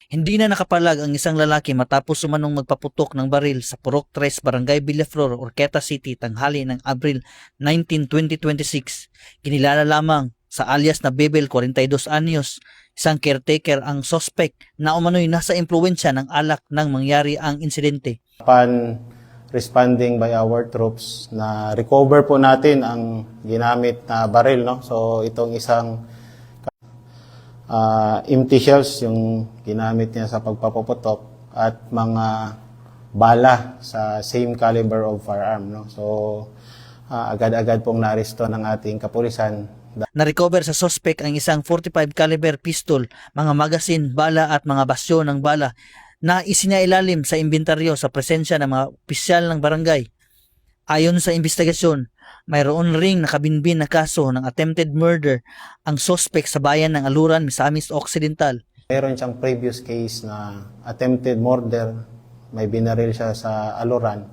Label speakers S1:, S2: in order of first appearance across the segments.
S1: Hindi na nakapalag ang isang lalaki matapos umanong magpaputok ng baril sa Purok 3, Barangay Villaflor, Orqueta City, tanghali ng Abril 19, 2026. Kinilala lamang sa alias na Bebel, 42 anyos, isang caretaker ang suspect na umano'y nasa impluwensya ng alak nang mangyari ang insidente.
S2: Upon responding by our troops, na recover po natin ang ginamit na baril, no? So itong isang empty shells yung ginamit niya sa pagpapaputok at mga bala sa same caliber of firearm, no? So agad-agad pong naaresto ng ating kapulisan.
S1: Na-recover sa suspect ang isang 45 caliber pistol, mga magasin, bala at mga basyo ng bala na isinailalim sa inventaryo sa presensya ng mga opisyal ng barangay. Ayon sa investigasyon, mayroon ring nakabinbin na kaso ng attempted murder ang suspect sa bayan ng Aluran, Misamis Occidental.
S2: Meron siyang previous case na attempted murder, may binaril siya sa Aluran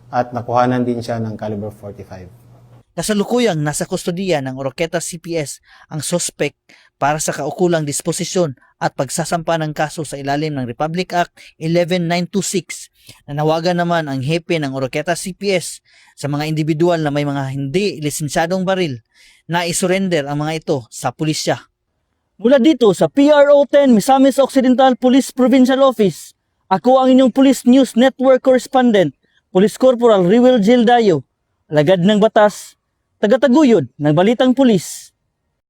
S2: at nakuhanan din siya ng caliber 45.
S1: Kasalukuyang nasa kustodiya ng Oroqueta CPS ang suspect para sa kaukulang disposisyon at pagsasampa ng kaso sa ilalim ng Republic Act 11926. Nanawagan naman ang hepe ng Oroqueta CPS sa mga individual na may mga hindi lisensyadong baril na isurrender ang mga ito sa pulisya. Mula dito sa PRO 10 Misamis Occidental Police Provincial Office, ako ang inyong Police News Network Correspondent, Police Corporal Riwel Gildayo, alagad ng batas, tagataguyod ng Balitang Pulis.